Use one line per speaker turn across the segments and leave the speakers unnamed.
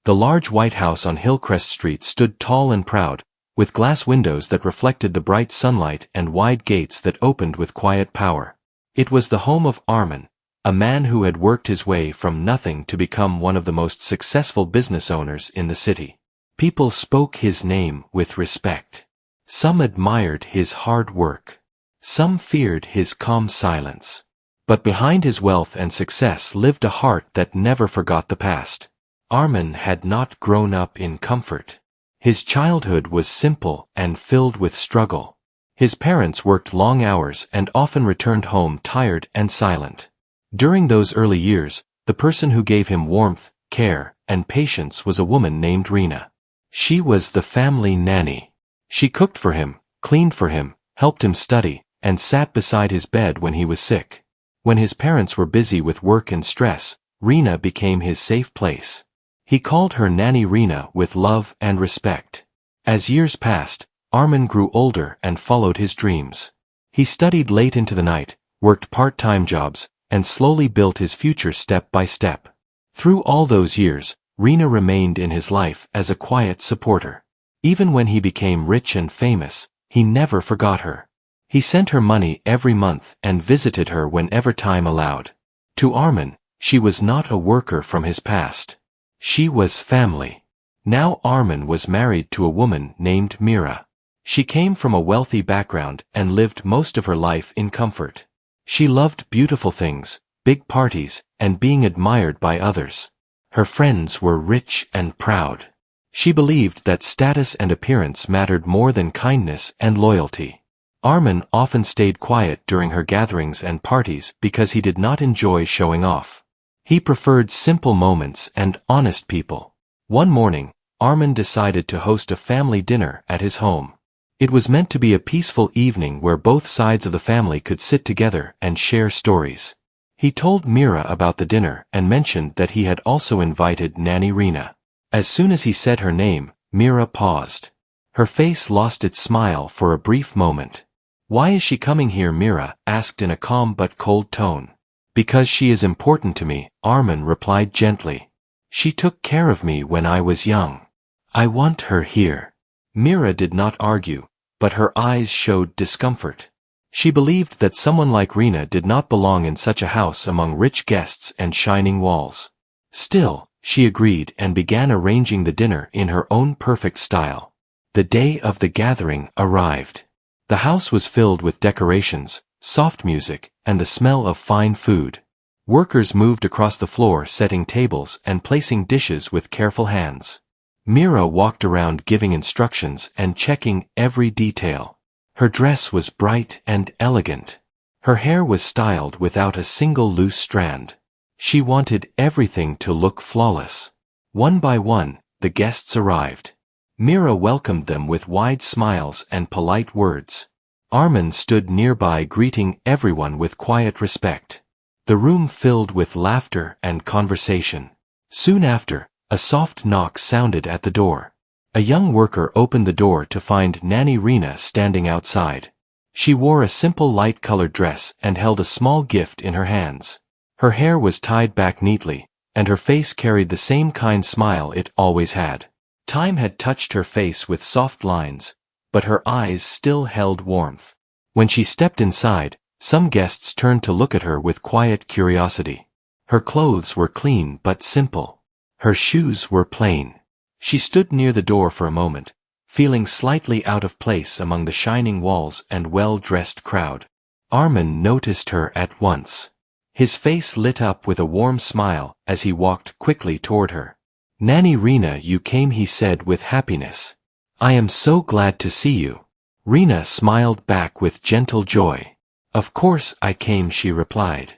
The large white house on Hillcrest Street stood tall and proud, with glass windows that reflected the bright sunlight and wide gates that opened with quiet power. It was the home of Armin, a man who had worked his way from nothing to become one of the most successful business owners in the city. People spoke his name with respect. Some admired his hard work. Some feared his calm silence. But behind his wealth and success lived a heart that never forgot the past. Armin had not grown up in comfort. His childhood was simple and filled with struggle. His parents worked long hours and often returned home tired and silent. During those early years, the person who gave him warmth, care, and patience was a woman named Rena. She was the family nanny. She cooked for him, cleaned for him, helped him study, and sat beside his bed when he was sick. When his parents were busy with work and stress, Rena became his safe place. He called her Nanny Rena with love and respect. As years passed, Armin grew older and followed his dreams. He studied late into the night, worked part-time jobs, and slowly built his future step by step. Through all those years, Rena remained in his life as a quiet supporter. Even when he became rich and famous, he never forgot her. He sent her money every month and visited her whenever time allowed. To Armin, she was not a worker from his past. She was family. Now Armin was married to a woman named Mira. She came from a wealthy background and lived most of her life in comfort. She loved beautiful things, big parties, and being admired by others. Her friends were rich and proud. She believed that status and appearance mattered more than kindness and loyalty. Armin often stayed quiet during her gatherings and parties because he did not enjoy showing off. He preferred simple moments and honest people. One morning, Armin decided to host a family dinner at his home. It was meant to be a peaceful evening where both sides of the family could sit together and share stories. He told Mira about the dinner and mentioned that he had also invited Nanny Rena. As soon as he said her name, Mira paused. Her face lost its smile for a brief moment. "Why is she coming here?" Mira asked in a calm but cold tone. "Because she is important to me," Armin replied gently. "She took care of me when I was young. I want her here." Mira did not argue, but her eyes showed discomfort. She believed that someone like Rena did not belong in such a house among rich guests and shining walls. Still, she agreed and began arranging the dinner in her own perfect style. The day of the gathering arrived. The house was filled with decorations, soft music, and the smell of fine food. Workers moved across the floor setting tables and placing dishes with careful hands. Mira walked around giving instructions and checking every detail. Her dress was bright and elegant. Her hair was styled without a single loose strand. She wanted everything to look flawless. One by one, the guests arrived. Mira welcomed them with wide smiles and polite words. Armin stood nearby greeting everyone with quiet respect. The room filled with laughter and conversation. Soon after, a soft knock sounded at the door. A young worker opened the door to find Nanny Rena standing outside. She wore a simple light-colored dress and held a small gift in her hands. Her hair was tied back neatly, and her face carried the same kind smile it always had. Time had touched her face with soft lines, but her eyes still held warmth. When she stepped inside, some guests turned to look at her with quiet curiosity. Her clothes were clean but simple. Her shoes were plain. She stood near the door for a moment, feeling slightly out of place among the shining walls and well-dressed crowd. Armin noticed her at once. His face lit up with a warm smile as he walked quickly toward her. "Nanny Rena, you came," he said with happiness. "I am so glad to see you." Rena smiled back with gentle joy. "Of course I came," she replied.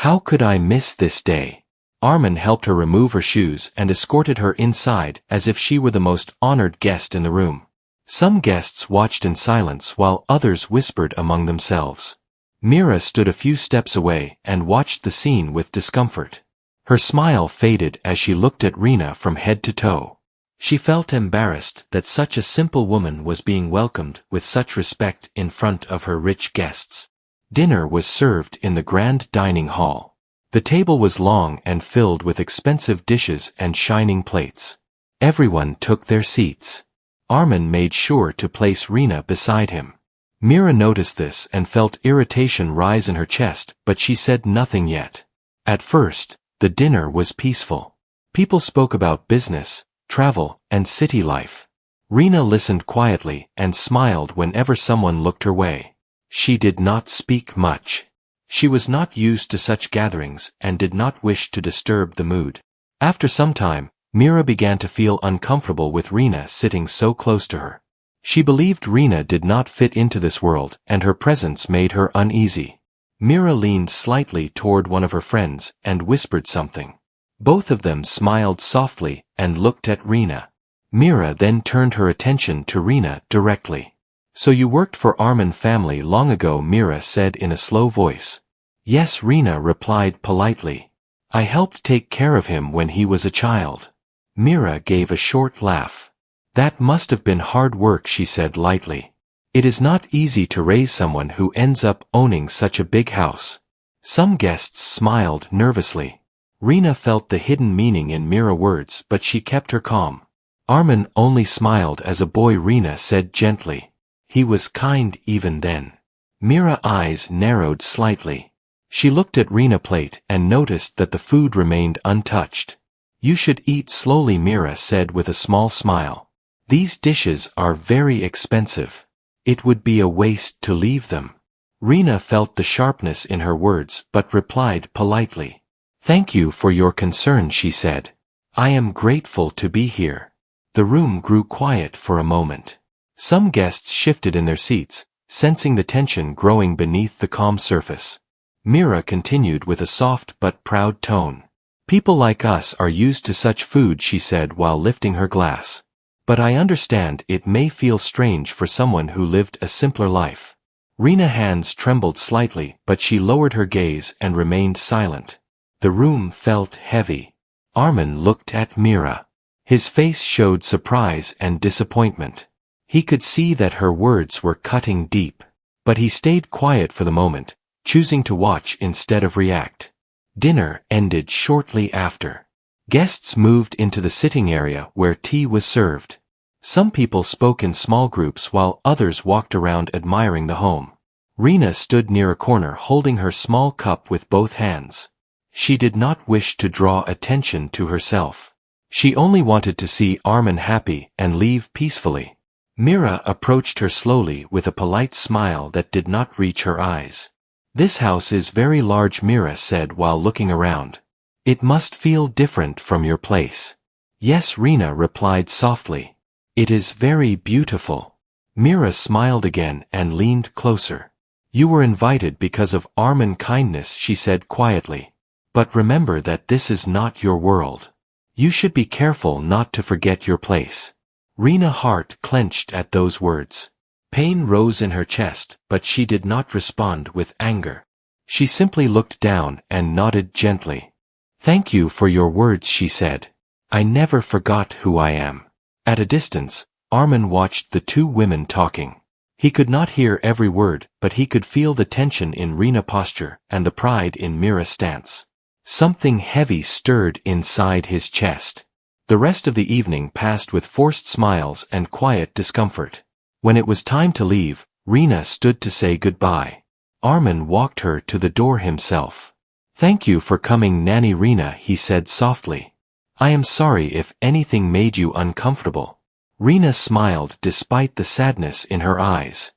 "How could I miss this day?" Armin helped her remove her shoes and escorted her inside as if she were the most honored guest in the room. Some guests watched in silence while others whispered among themselves. Mira stood a few steps away and watched the scene with discomfort. Her smile faded as she looked at Rena from head to toe. She felt embarrassed that such a simple woman was being welcomed with such respect in front of her rich guests. Dinner was served in the grand dining hall. The table was long and filled with expensive dishes and shining plates. Everyone took their seats. Armin made sure to place Rena beside him. Mira noticed this and felt irritation rise in her chest, but she said nothing yet. At first, the dinner was peaceful. People spoke about business, travel, and city life. Rena listened quietly and smiled whenever someone looked her way. She did not speak much. She was not used to such gatherings and did not wish to disturb the mood. After some time, Mira began to feel uncomfortable with Rena sitting so close to her. She believed Rena did not fit into this world, and her presence made her uneasy. Mira leaned slightly toward one of her friends and whispered something. Both of them smiled softly and looked at Rena. Mira then turned her attention to Rena directly. "So you worked for Armin family long ago," Mira said in a slow voice. "Yes," Rena replied politely. "I helped take care of him when he was a child." Mira gave a short laugh. "That must have been hard work," she said lightly. "It is not easy to raise someone who ends up owning such a big house." Some guests smiled nervously. Rena felt the hidden meaning in Mira's words, but she kept her calm. "Armin only smiled as a boy," Rena said gently. "He was kind even then." Mira's eyes narrowed slightly. She looked at Rena's plate and noticed that the food remained untouched. "You should eat slowly," Mira said with a small smile. "These dishes are very expensive. It would be a waste to leave them." Rena felt the sharpness in her words but replied politely. "Thank you for your concern," she said. "I am grateful to be here." The room grew quiet for a moment. Some guests shifted in their seats, sensing the tension growing beneath the calm surface. Mira continued with a soft but proud tone. "People like us are used to such food," she said while lifting her glass. "But I understand it may feel strange for someone who lived a simpler life." Rena's hands trembled slightly, but she lowered her gaze and remained silent. The room felt heavy. Armin looked at Mira. His face showed surprise and disappointment. He could see that her words were cutting deep. But he stayed quiet for the moment, choosing to watch instead of react. Dinner ended shortly after. Guests moved into the sitting area where tea was served. Some people spoke in small groups while others walked around admiring the home. Rena stood near a corner holding her small cup with both hands. She did not wish to draw attention to herself. She only wanted to see Armin happy and leave peacefully. Mira approached her slowly with a polite smile that did not reach her eyes. "This house is very large," Mira said while looking around. "It must feel different from your place." "Yes," Rena replied softly. "It is very beautiful." Mira smiled again and leaned closer. "You were invited because of Armin's kindness," she said quietly. "But remember that this is not your world. You should be careful not to forget your place." Rena's heart clenched at those words. Pain rose in her chest, but she did not respond with anger. She simply looked down and nodded gently. "Thank you for your words," she said. "I never forgot who I am." At a distance, Armin watched the two women talking. He could not hear every word, but he could feel the tension in Rena's posture and the pride in Mira's stance. Something heavy stirred inside his chest. The rest of the evening passed with forced smiles and quiet discomfort. When it was time to leave, Rena stood to say goodbye. Armin walked her to the door himself. "Thank you for coming, Nanny Rena," he said softly. "I am sorry if anything made you uncomfortable." Rena smiled despite the sadness in her eyes.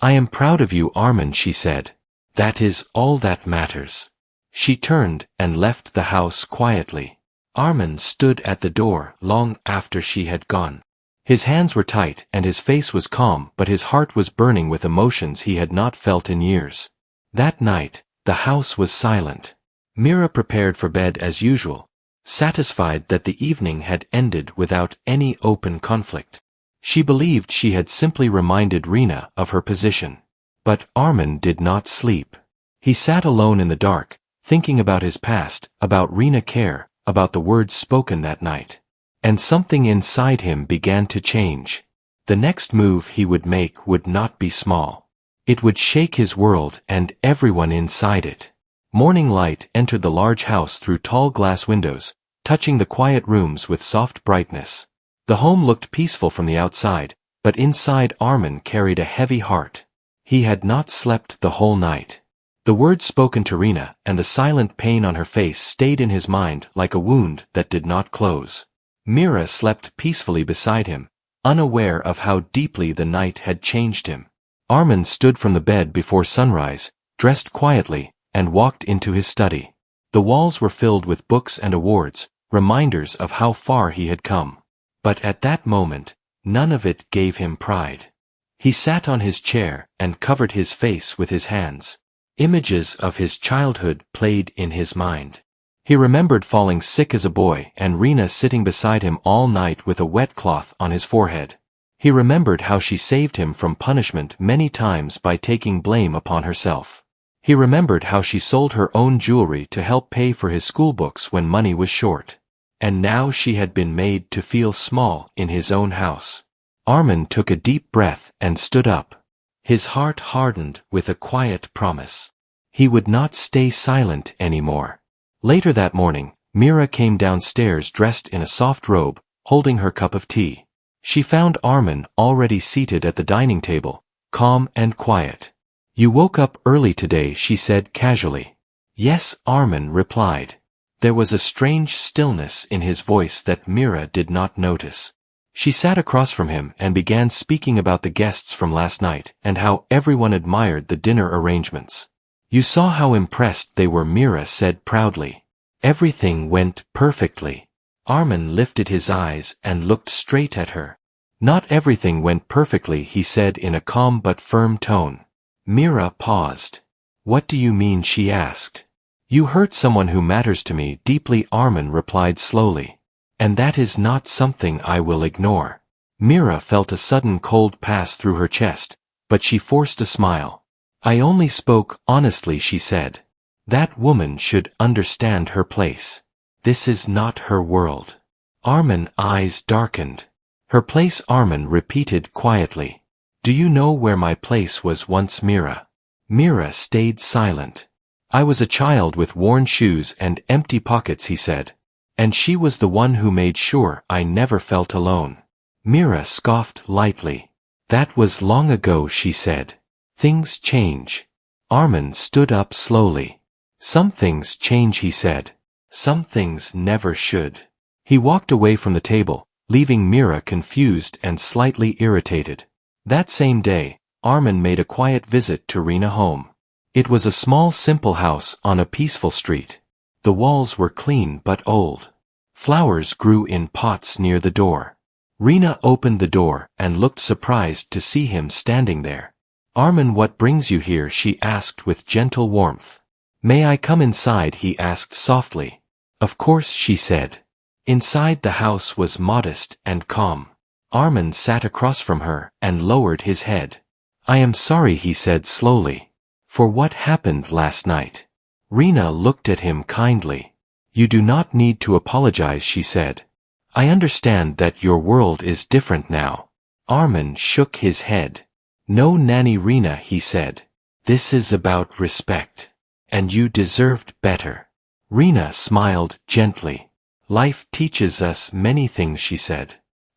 "I am proud of you, Armin," she said. "That is all that matters." She turned and left the house quietly. Armin stood at the door long after she had gone. His hands were tight and his face was calm, but his heart was burning with emotions he had not felt in years. That night, the house was silent. Mira prepared for bed as usual, satisfied that the evening had ended without any open conflict. She believed she had simply reminded Rena of her position. But Armin did not sleep. He sat alone in the dark, thinking about his past, about Rena's care, about the words spoken that night. And something inside him began to change. The next move he would make would not be small. It would shake his world and everyone inside it. Morning light entered the large house through tall glass windows, touching the quiet rooms with soft brightness. The home looked peaceful from the outside, but inside Armin carried a heavy heart. He had not slept the whole night. The words spoken to Rina and the silent pain on her face stayed in his mind like a wound that did not close. Mira slept peacefully beside him, unaware of how deeply the night had changed him. Armin stood from the bed before sunrise, dressed quietly, and walked into his study. The walls were filled with books and awards, reminders of how far he had come. But at that moment, none of it gave him pride. He sat on his chair and covered his face with his hands. Images of his childhood played in his mind. He remembered falling sick as a boy and Rina sitting beside him all night with a wet cloth on his forehead. He remembered how she saved him from punishment many times by taking blame upon herself. He remembered how she sold her own jewelry to help pay for his schoolbooks when money was short. And now she had been made to feel small in his own house. Armin took a deep breath and stood up. His heart hardened with a quiet promise. He would not stay silent anymore. Later that morning, Mira came downstairs dressed in a soft robe, holding her cup of tea. She found Armin already seated at the dining table, calm and quiet. "You woke up early today," she said casually. "Yes," Armin replied. There was a strange stillness in his voice that Mira did not notice. She sat across from him and began speaking about the guests from last night and how everyone admired the dinner arrangements. "You saw how impressed they were," Mira said proudly. "Everything went perfectly." Armin lifted his eyes and looked straight at her. "Not everything went perfectly," he said in a calm but firm tone. Mira paused. "What do you mean?" she asked. "You hurt someone who matters to me deeply," Armin replied slowly. "And that is not something I will ignore." Mira felt a sudden cold pass through her chest, but she forced a smile. "I only spoke honestly," she said. "That woman should understand her place. This is not her world." Armin's eyes darkened. "Her place," Armin repeated quietly. "Do you know where my place was once, Mira?" Mira stayed silent. "I was a child with worn shoes and empty pockets," he said. "And she was the one who made sure I never felt alone." Mira scoffed lightly. "That was long ago," she said. "Things change." Armin stood up slowly. "Some things change," he said. "Some things never should." He walked away from the table, leaving Mira confused and slightly irritated. That same day, Armin made a quiet visit to Rina home. It was a small simple house on a peaceful street. The walls were clean but old. Flowers grew in pots near the door. Rina opened the door and looked surprised to see him standing there. "Armin, what brings you here?" she asked with gentle warmth. "May I come inside?" he asked softly. "Of course," she said. Inside the house was modest and calm. Armin sat across from her and lowered his head. "I am sorry," he said slowly, "for what happened last night." Rina looked at him kindly. "You do not need to apologize," she said. "I understand that your world is different now." Armin shook his head. "No, Nanny Rina," he said. "This is about respect. And you deserved better." Rina smiled gently. "Life teaches us many things," she said.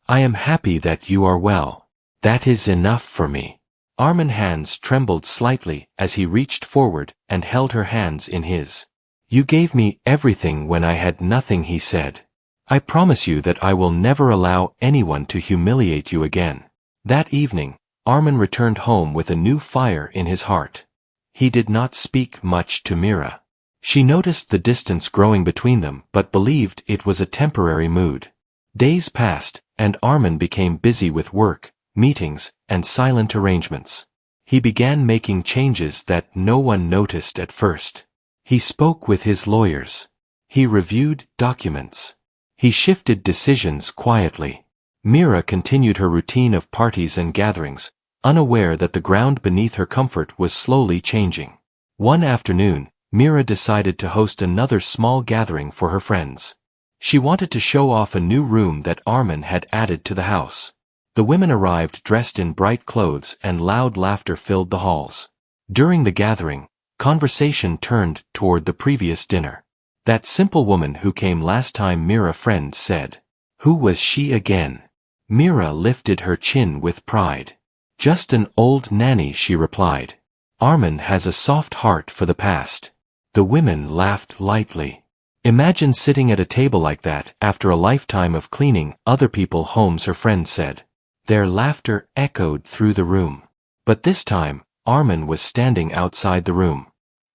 "I am happy that you are well. That is enough for me." Armin's hands trembled slightly as he reached forward and held her hands in his. "You gave me everything when I had nothing," he said. "I promise you that I will never allow anyone to humiliate you again." That evening, Armin returned home with a new fire in his heart. He did not speak much to Mira. She noticed the distance growing between them but believed it was a temporary mood. Days passed, and Armin became busy with work, meetings, and silent arrangements. He began making changes that no one noticed at first. He spoke with his lawyers. He reviewed documents. He shifted decisions quietly. Mira continued her routine of parties and gatherings, unaware that the ground beneath her comfort was slowly changing. One afternoon, Mira decided to host another small gathering for her friends. She wanted to show off a new room that Armin had added to the house. The women arrived dressed in bright clothes and loud laughter filled the halls. During the gathering, conversation turned toward the previous dinner. "That simple woman who came last time," Mira's friend said. "Who was she again?" Mira lifted her chin with pride. Just an old nanny, she replied. Armin has a soft heart for the past. The women laughed lightly. Imagine sitting at a table like that after a lifetime of cleaning other people's homes, her friend said. Their laughter echoed through the room. But this time, Armin was standing outside the room.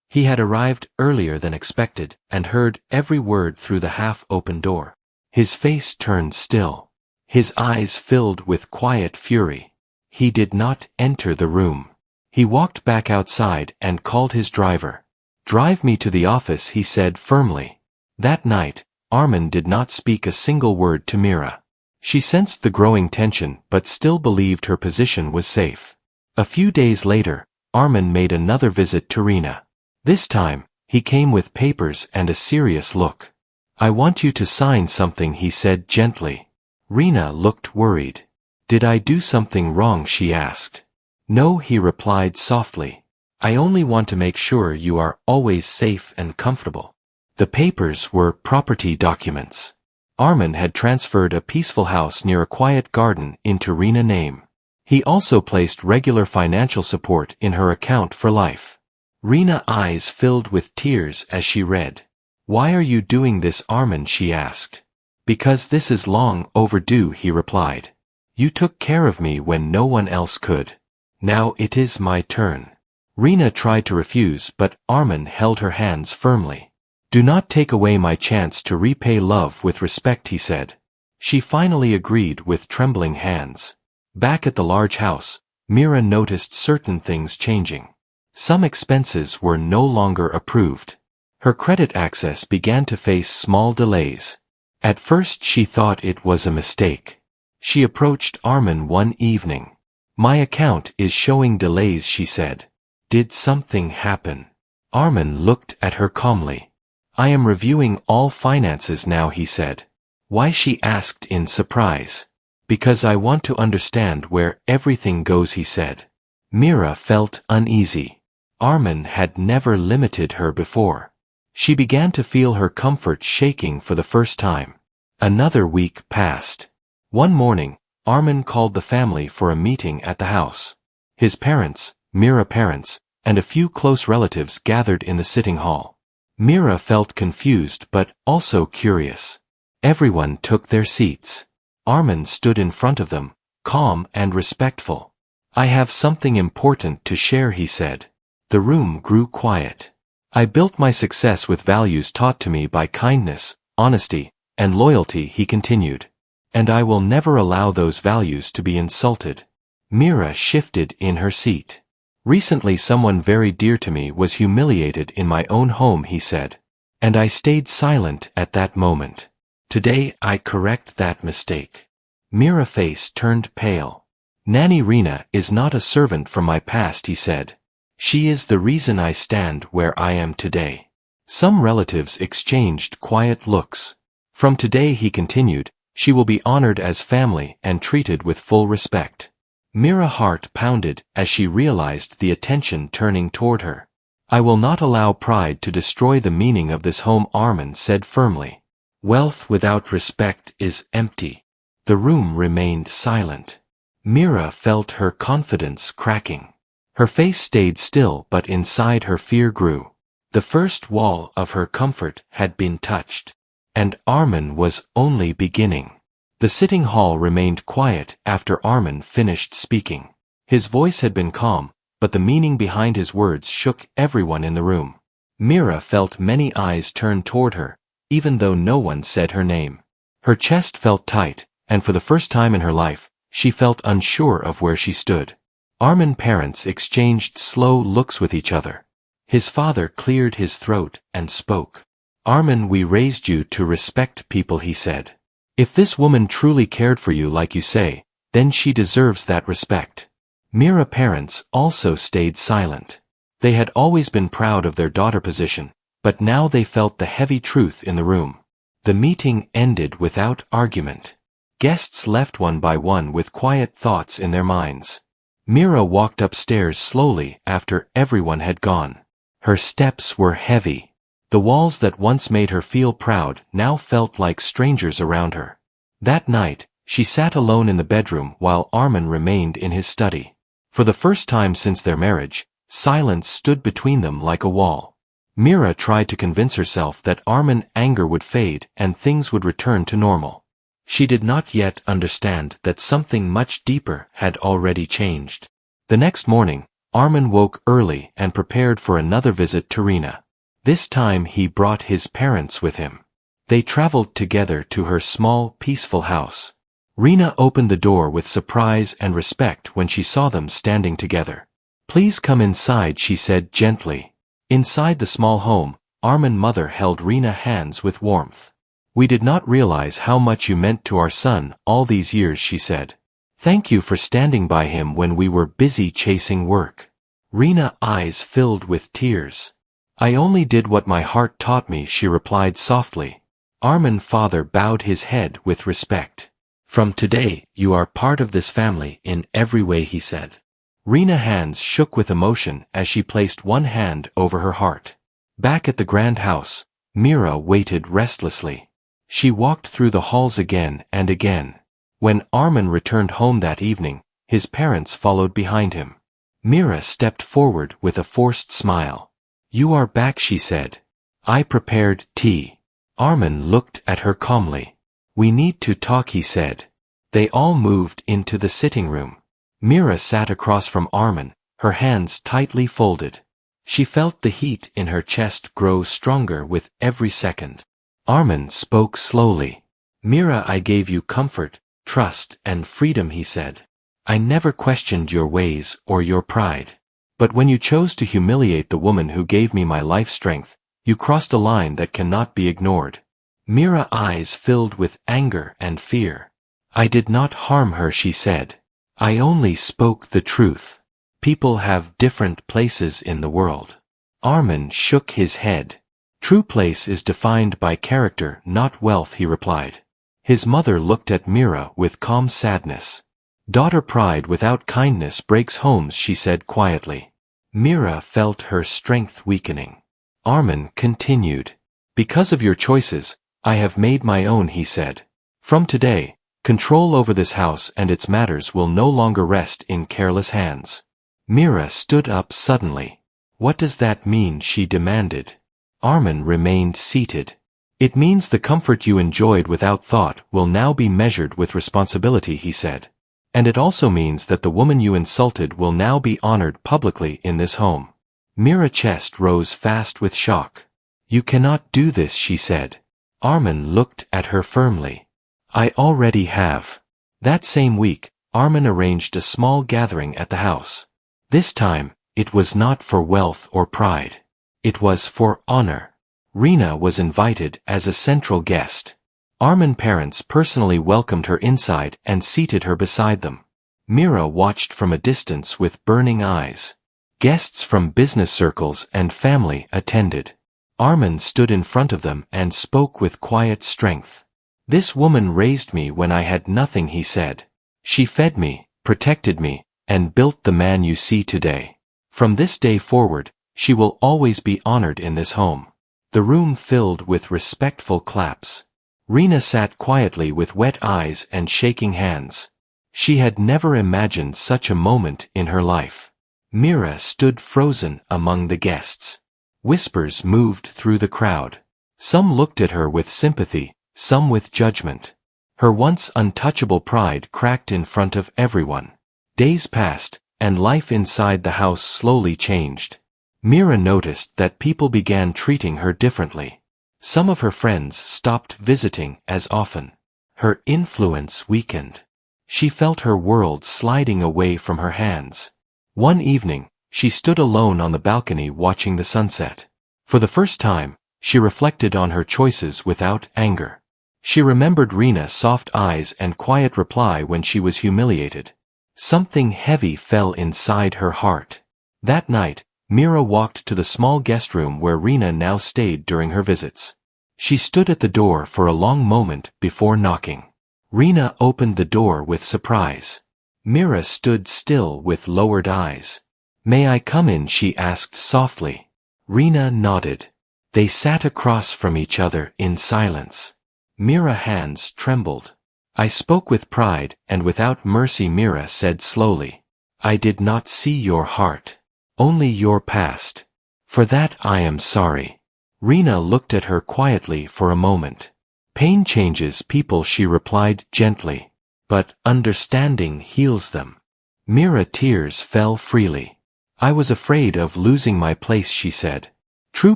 He had arrived earlier than expected and heard every word through the half-open door. His face turned still. His eyes filled with quiet fury. He did not enter the room. He walked back outside and called his driver. Drive me to the office, he said firmly. That night, Armin did not speak a single word to Mira. She sensed the growing tension but still believed her position was safe. A few days later, Armin made another visit to Rina. This time, he came with papers and a serious look. I want you to sign something, he said gently. Rina looked worried. Did I do something wrong, she asked. No, he replied softly. I only want to make sure you are always safe and comfortable. The papers were property documents. Armin had transferred a peaceful house near a quiet garden into Rina's name. He also placed regular financial support in her account for life. Rina's eyes filled with tears as she read. Why are you doing this, Armin, she asked. Because this is long overdue, he replied. You took care of me when no one else could. Now it is my turn. Rina tried to refuse, but Armin held her hands firmly. Do not take away my chance to repay love with respect, he said. She finally agreed with trembling hands. Back at the large house, Mira noticed certain things changing. Some expenses were no longer approved. Her credit access began to face small delays. At first she thought it was a mistake. She approached Armin one evening. My account is showing delays, she said. Did something happen? Armin looked at her calmly. I am reviewing all finances now, he said. Why, she asked in surprise. Because I want to understand where everything goes, he said. Mira felt uneasy. Armin had never limited her before. She began to feel her comfort shaking for the first time. Another week passed. One morning, Armin called the family for a meeting at the house. His parents, Mira's parents, and a few close relatives gathered in the sitting hall. Mira felt confused but also curious. Everyone took their seats. Armin stood in front of them, calm and respectful. I have something important to share, he said. The room grew quiet. I built my success with values taught to me by kindness, honesty, and loyalty, he continued. And I will never allow those values to be insulted. Mira shifted in her seat. Recently someone very dear to me was humiliated in my own home, he said. And I stayed silent at that moment. Today I correct that mistake. Mira's face turned pale. Nanny Rina is not a servant from my past, he said. She is the reason I stand where I am today. Some relatives exchanged quiet looks. From today, he continued, she will be honored as family and treated with full respect. Mira's heart pounded as she realized the attention turning toward her. I will not allow pride to destroy the meaning of this home, Armin said firmly. Wealth without respect is empty. The room remained silent. Mira felt her confidence cracking. Her face stayed still, but inside her fear grew. The first wall of her comfort had been touched. And Armin was only beginning. The sitting hall remained quiet after Armin finished speaking. His voice had been calm, but the meaning behind his words shook everyone in the room. Mira felt many eyes turn toward her, even though no one said her name. Her chest felt tight, and for the first time in her life, she felt unsure of where she stood. Armin's parents exchanged slow looks with each other. His father cleared his throat and spoke. Armin, we raised you to respect people, he said. If this woman truly cared for you like you say, then she deserves that respect. Mira's parents also stayed silent. They had always been proud of their daughter's position, but now they felt the heavy truth in the room. The meeting ended without argument. Guests left one by one with quiet thoughts in their minds. Mira walked upstairs slowly after everyone had gone. Her steps were heavy. The walls that once made her feel proud now felt like strangers around her. That night, She sat alone in the bedroom while Armin remained in his study. For the first time since their marriage, silence stood between them like a wall. Mira tried to convince herself that Armin's anger would fade and things would return to normal. She did not yet understand that something much deeper had already changed. The next morning, Armin woke early and prepared for another visit to Rina. This time he brought his parents with him. They traveled together to her small, peaceful house. Rina opened the door with surprise and respect when she saw them standing together. "Please come inside," she said gently. Inside the small home, Armin's mother held Rina's hands with warmth. "We did not realize how much you meant to our son all these years," she said. "Thank you for standing by him when we were busy chasing work." Rina's eyes filled with tears. "I only did what my heart taught me," she replied softly. Armin's father bowed his head with respect. "From today, you are part of this family in every way," he said. Rina's hands shook with emotion as she placed one hand over her heart. Back at the grand house, Mira waited restlessly. She walked through the halls again and again. When Armin returned home that evening, his parents followed behind him. Mira stepped forward with a forced smile. "You are back," she said. "I prepared tea." Armin looked at her calmly. "We need to talk," he said. They all moved into the sitting room. Mira sat across from Armin, her hands tightly folded. She felt the heat in her chest grow stronger with every second. Armin spoke slowly. "Mira, I gave you comfort, trust, and freedom," he said. "I never questioned your ways or your pride. But when you chose to humiliate the woman who gave me my life strength, you crossed a line that cannot be ignored." Mira's eyes filled with anger and fear. "I did not harm her," she said. "I only spoke the truth. People have different places in the world." Armin shook his head. "True place is defined by character, not wealth," he replied. His mother looked at Mira with calm sadness. "Daughter, pride without kindness breaks homes," she said quietly. Mira felt her strength weakening. Armin continued. "Because of your choices, I have made my own," he said. "From today, control over this house and its matters will no longer rest in careless hands." Mira stood up suddenly. "What does that mean?" she demanded. Armin remained seated. "It means the comfort you enjoyed without thought will now be measured with responsibility," he said. "And it also means that the woman you insulted will now be honored publicly in this home." Mira's chest rose fast with shock. "You cannot do this," she said. Armin looked at her firmly. "I already have." That same week, Armin arranged a small gathering at the house. This time, it was not for wealth or pride. It was for honor. Rina was invited as a central guest. Armin's parents personally welcomed her inside and seated her beside them. Mira watched from a distance with burning eyes. Guests from business circles and family attended. Armin stood in front of them and spoke with quiet strength. "This woman raised me when I had nothing," he said. "She fed me, protected me, and built the man you see today. From this day forward, she will always be honored in this home." The room filled with respectful claps. Rina sat quietly with wet eyes and shaking hands. She had never imagined such a moment in her life. Mira stood frozen among the guests. Whispers moved through the crowd. Some looked at her with sympathy, some with judgment. Her once untouchable pride cracked in front of everyone. Days passed, and life inside the house slowly changed. Mira noticed that people began treating her differently. Some of her friends stopped visiting as often. Her influence weakened. She felt her world sliding away from her hands. One evening, she stood alone on the balcony watching the sunset. For the first time, she reflected on her choices without anger. She remembered Rina's soft eyes and quiet reply when she was humiliated. Something heavy fell inside her heart. That night, Mira walked to the small guest room where Rina now stayed during her visits. She stood at the door for a long moment before knocking. Rina opened the door with surprise. Mira stood still with lowered eyes. "May I come in?" she asked softly. Rina nodded. They sat across from each other in silence. Mira's hands trembled. I spoke with pride and without mercy, Mira said slowly. I did not see your heart. Only your past. For that I am sorry. Rena looked at her quietly for a moment. Pain changes people, she replied gently. But understanding heals them. Mira tears fell freely. I was afraid of losing my place, she said. True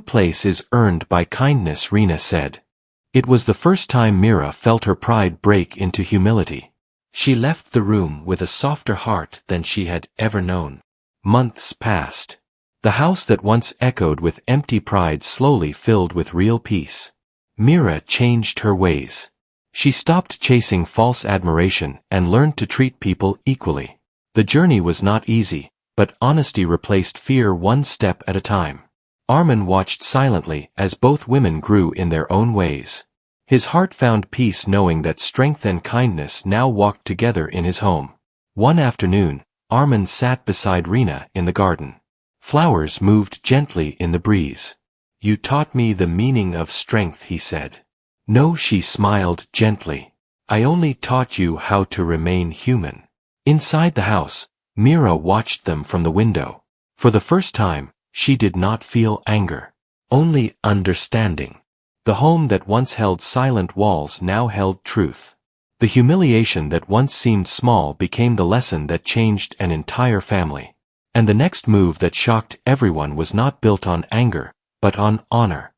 place is earned by kindness, Rena said. It was the first time Mira felt her pride break into humility. She left the room with a softer heart than she had ever known. Months passed. The house that once echoed with empty pride slowly filled with real peace. Mira changed her ways. She stopped chasing false admiration and learned to treat people equally. The journey was not easy, but honesty replaced fear one step at a time. Armin watched silently as both women grew in their own ways. His heart found peace knowing that strength and kindness now walked together in his home. One afternoon, Armin sat beside Rena in the garden. Flowers moved gently in the breeze. You taught me the meaning of strength, he said. No, she smiled gently. I only taught you how to remain human. Inside the house, Mira watched them from the window. For the first time, she did not feel anger. Only understanding. The home that once held silent walls now held truth. The humiliation that once seemed small became the lesson that changed an entire family. And the next move that shocked everyone was not built on anger, but on honor.